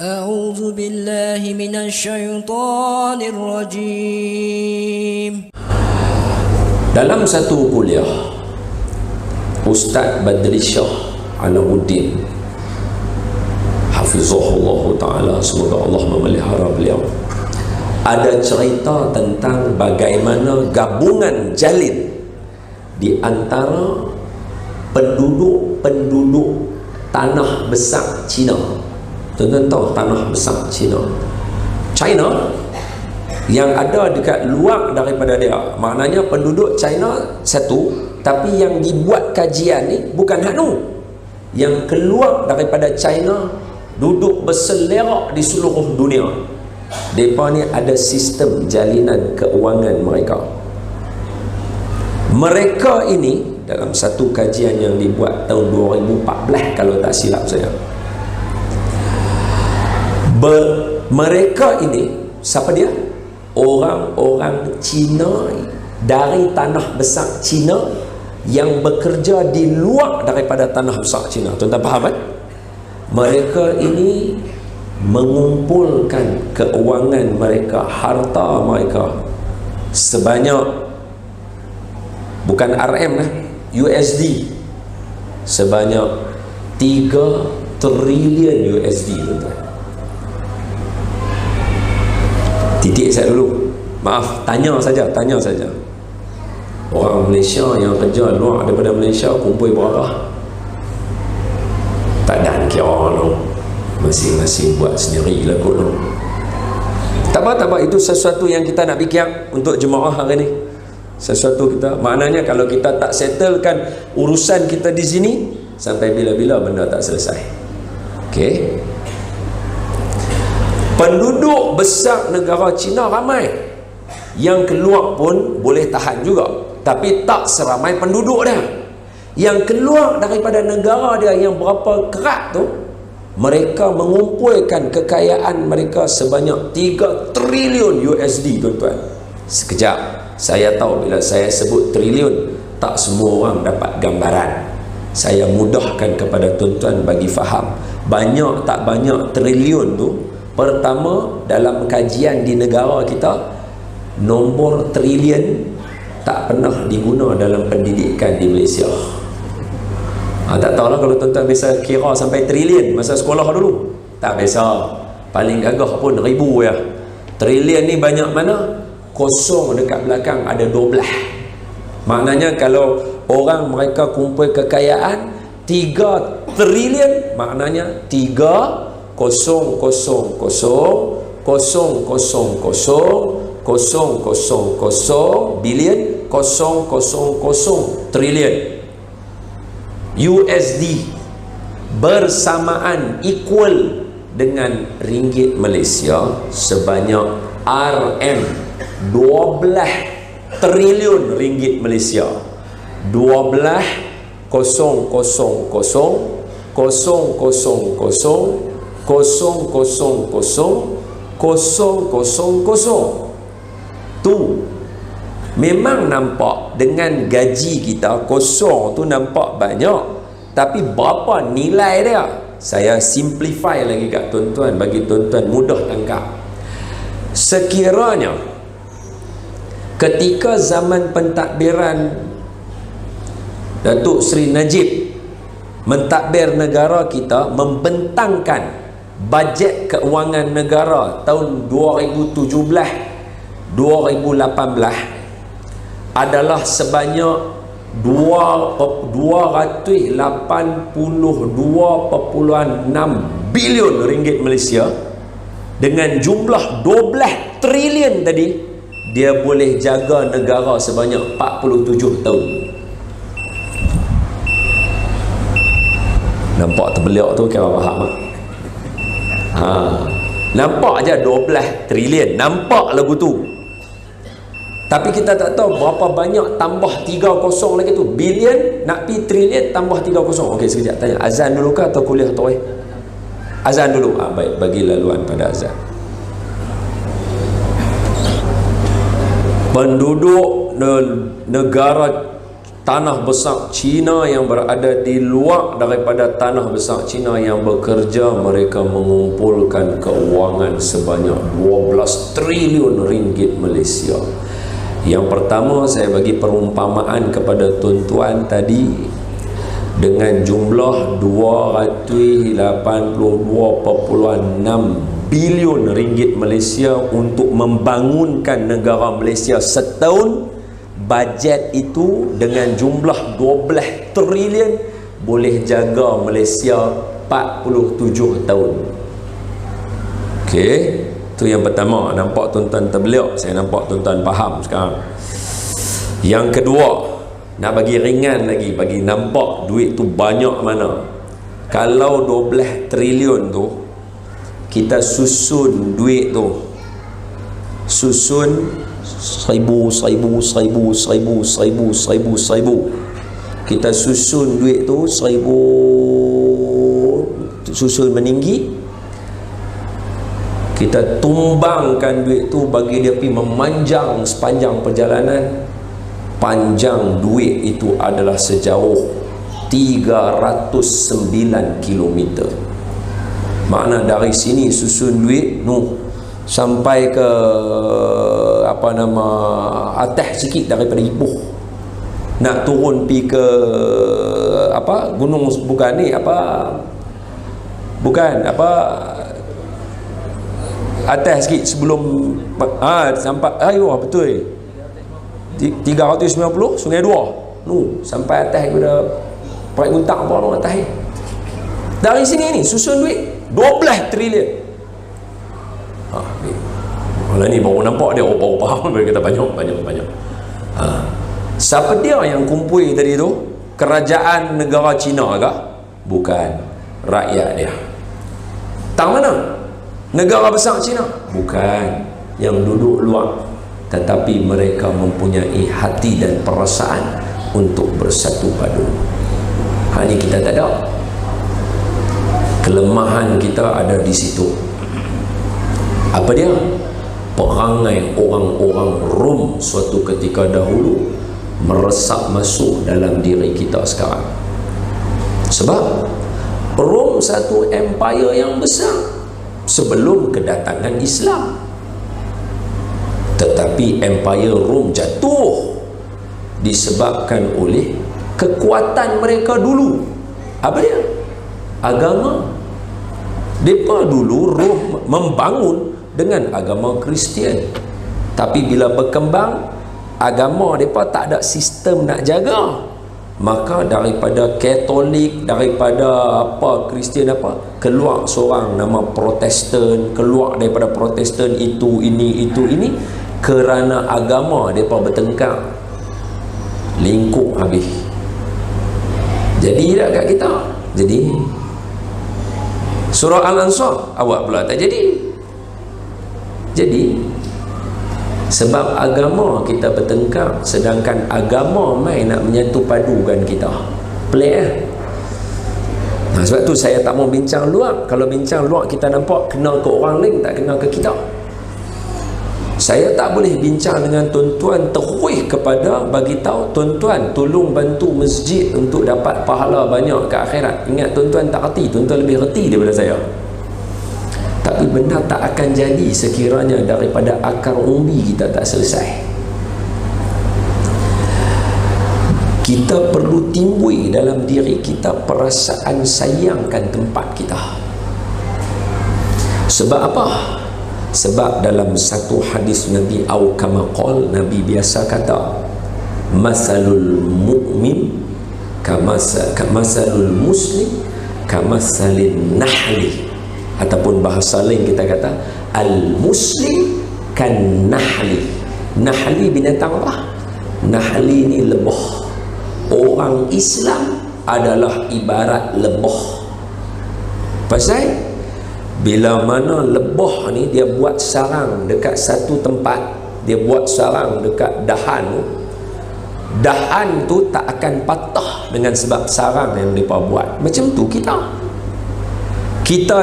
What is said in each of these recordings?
أعوذ بالله من الشيطان الرجيم. Dalam satu kuliah, Ustaz Badri Shah Alamuddin Hafizahullah Ta'ala, semoga Allah memelihara beliau, ada cerita tentang bagaimana gabungan jalin di antara penduduk tanah besar Cina. Tuan-tuan tahu tanah besar China yang ada dekat luar daripada dia, maknanya penduduk China satu, tapi yang dibuat kajian ni bukan hanu, yang keluar daripada China duduk berselerak di seluruh dunia. Mereka ni ada sistem jalinan keuangan mereka ini dalam satu kajian yang dibuat tahun 2014 kalau tak silap saya. Mereka ini, siapa dia? Orang-orang Cina dari tanah besar Cina yang bekerja di luar daripada tanah besar Cina. Tuan-tuan faham kan? Mereka ini mengumpulkan keuangan mereka, harta mereka sebanyak, bukan RM lah, USD, sebanyak 3 triliun USD. Tuan-tuan, titik saya dulu, maaf, tanya saja. Orang Malaysia yang kerja luar daripada Malaysia kumpul berapa? Tak ada kira no. Masing-masing buat sendiri lah kot no. Tak apa, itu sesuatu yang kita nak fikir untuk jemaah hari ni. Sesuatu kita, maknanya kalau kita tak settlekan urusan kita di sini, sampai bila-bila benda tak selesai. Okey, penduduk besar negara China ramai, yang keluar pun boleh tahan juga, tapi tak seramai penduduk dia. Yang keluar daripada negara dia yang berapa kerat tu, mereka mengumpulkan kekayaan mereka sebanyak 3 triliun USD. Tuan-tuan, sekejap, saya tahu bila saya sebut triliun, tak semua orang dapat gambaran. Saya mudahkan kepada tuan-tuan bagi faham. Banyak tak banyak triliun tu, pertama, dalam kajian di negara kita, nombor triliun tak pernah diguna dalam pendidikan di Malaysia. Tak tahulah kalau tuan-tuan bisa kira sampai triliun masa sekolah dulu. Tak biasa, paling gagah pun ribu ya. Triliun ni banyak mana? Kosong dekat belakang ada 12. Maknanya kalau orang mereka kumpul kekayaan 3 triliun, maknanya 3 kosong kosong kosong kosong kosong kosong kosong kosong bilion kosong kosong kosong triliun USD, bersamaan equal dengan ringgit Malaysia sebanyak RM 12 triliun ringgit Malaysia. 12 kosong kosong kosong kosong kosong kosong kosong kosong kosong kosong kosong kosong tu memang nampak dengan gaji kita kosong tu nampak banyak, tapi berapa nilai dia? Saya simplify lagi kat tuan-tuan bagi tuan-tuan mudah tangkap. Sekiranya ketika zaman pentadbiran Datuk Seri Najib mentadbir negara kita, membentangkan bajet keuangan negara tahun 2017-2018 adalah sebanyak 282.6 bilion ringgit Malaysia. Dengan jumlah 12 triliun tadi, dia boleh jaga negara sebanyak 47 tahun. Nampak terbeliak tu, kira faham tak? Nampak aja 12 triliun, nampak lagu tu, tapi kita tak tahu berapa banyak tambah 3 kosong lagi tu. Bilion nak pi triliun tambah 3 kosong. Okey, sekejap tanya, azan dulu ke atau kuliah tarawih? Azan dulu. Baik, bagi laluan pada azan. Penduduk negara tanah besar Cina yang berada di luar daripada tanah besar Cina yang bekerja, mereka mengumpulkan keuangan sebanyak 12 triliun ringgit Malaysia. Yang pertama, saya bagi perumpamaan kepada tuan-tuan tadi, dengan jumlah 282.6 bilion ringgit Malaysia untuk membangunkan negara Malaysia setahun, bajet itu dengan jumlah 12 trilion boleh jaga Malaysia 47 tahun. Okey, itu yang pertama. Nampak tuan-tuan terbeliak? Saya nampak tuan-tuan faham sekarang. Yang kedua, nak bagi ringan lagi, bagi nampak duit tu banyak mana. Kalau 12 trilion tu kita susun duit tu, susun 1,000, kita susun duit tu 1,000, susun meninggi, kita tumbangkan duit tu, bagi dia pergi memanjang sepanjang perjalanan. Panjang duit itu adalah sejauh 309 km. Makna dari sini susun duit sampai ke atas sikit daripada Ipoh, nak turun pi ke gunung, atas sikit sebelum sampai betul 390 Sungai Dua sampai atas kepada Perak Guntang apa atas. Dari sini ni susun duit 12 trilion. Kalau ni baru nampak dia, baru faham, dia kata banyak. Siapa dia yang kumpul tadi tu? Kerajaan negara Cina ke? Bukan. Rakyat dia. Tang mana? Negara besar Cina? Bukan. Yang duduk luar. Tetapi mereka mempunyai hati dan perasaan untuk bersatu padu. Hal ini kita tak ada. Kelemahan kita ada di situ. Apa dia? Perangai orang-orang Rom suatu ketika dahulu meresap masuk dalam diri kita sekarang. Sebab Rom satu empire yang besar sebelum kedatangan Islam. Tetapi empire Rom jatuh disebabkan oleh kekuatan mereka dulu. Apa dia? Agama. Mereka dulu Rom membangun dengan agama Kristian. Tapi bila berkembang, agama mereka tak ada sistem nak jaga. Maka daripada Katolik, daripada Kristian keluar seorang nama Protestan, keluar daripada Protestan itu ini kerana agama mereka bertengkar, lingkup habis. Jadi tak kat kita. Jadi surah Al-Ansar awak pula tak jadi. Sebab agama kita bertengkar, sedangkan agama mai nak menyatu padukan kita. Pelik sebab tu saya tak mau bincang luar. Kalau bincang luar kita nampak kena ke orang lain, tak kena ke kita. Saya tak boleh bincang dengan tuan-tuan terus kepada bagi tahu tuan-tuan tolong bantu masjid untuk dapat pahala banyak ke akhirat. Ingat tuan-tuan tak reti, tuan-tuan lebih reti daripada saya. Tapi benda tak akan jadi sekiranya daripada akar umbi kita tak selesai. Kita perlu timbul dalam diri kita perasaan sayangkan tempat kita. Sebab apa? Sebab dalam satu hadis Nabi kama qala, Nabi biasa kata, masalul mu'min kamasalul muslim kamasalin nahli, ataupun bahasa lain kita kata al muslim kan nahli. Nahli binatang apa? Nahli ni lebah. Orang Islam adalah ibarat lebah. Pasal bila mana lebah ni dia buat sarang dekat satu tempat, dia buat sarang dekat dahan tu, dahan tu tak akan patah dengan sebab sarang yang mereka buat. Macam tu kita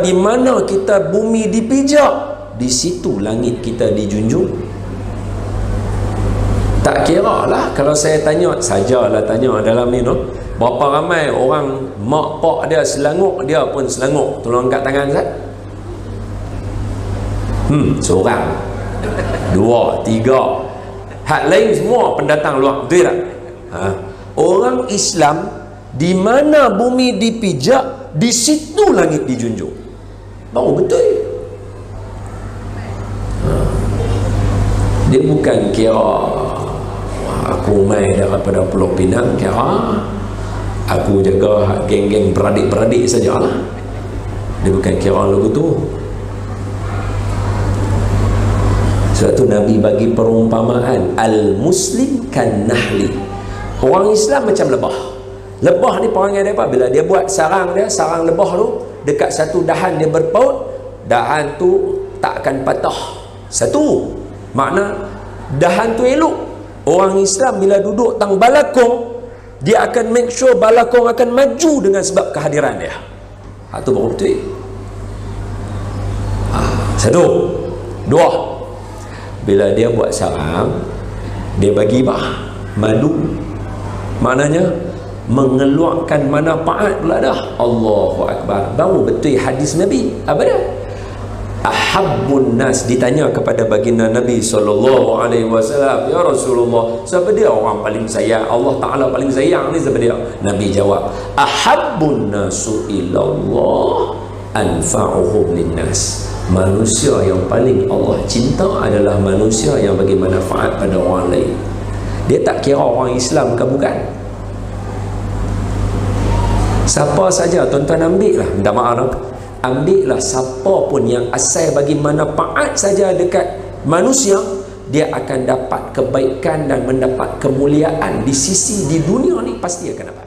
di mana kita bumi dipijak, di situ langit kita dijunjung. Tak kira lah kalau saya tanya, sajalah tanya dalam ni no, berapa ramai orang mak pak dia selanguk, dia pun selanguk. Tolong angkat tangan Ustaz. Seorang, dua, tiga. Hak lain semua pendatang luar, betul tak? Orang Islam, di mana bumi dipijak, di situ langit dijunjung. Baru betul. Dia bukan kira aku mai daripada Pulau Pinang, kira aku jaga geng-geng beradik-beradik sajalah. Dia bukan kira lagu tu. Sebab tu Nabi bagi perumpamaan, al-muslim kan nahli. Orang Islam macam lebah. Lebah ni perangai dia apa? Bila dia buat sarang dia, sarang lebah tu dekat satu dahan dia berpaut, dahan tu tak akan patah. Satu, makna dahan tu elok. Orang Islam bila duduk tang balakong, dia akan make sure balakong akan maju dengan sebab kehadiran dia. Itu baru betul. Satu. Dua, bila dia buat sarang, dia bagi madu. Maknanya mengeluarkan manfaat pula dah. Allahu Akbar. Baru betul hadis Nabi. Apa dia? Ahabbun nas, ditanya kepada baginda Nabi sallallahu alaihi wasallam, ya Rasulullah, siapa dia orang paling sayang, Allah Taala paling sayang ni siapa dia? Nabi jawab, ahabbun nasu ilallah anfa'uhum linnas. Manusia yang paling Allah cinta adalah manusia yang bagi manfaat pada orang lain. Dia tak kira orang Islam ke bukan. Siapa saja tuan-tuan ambil lah, minta maaf lah, ambil lah siapa pun yang asal bagi manfaat saja dekat manusia, dia akan dapat kebaikan dan mendapat kemuliaan di sisi di dunia ni, pasti akan dapat.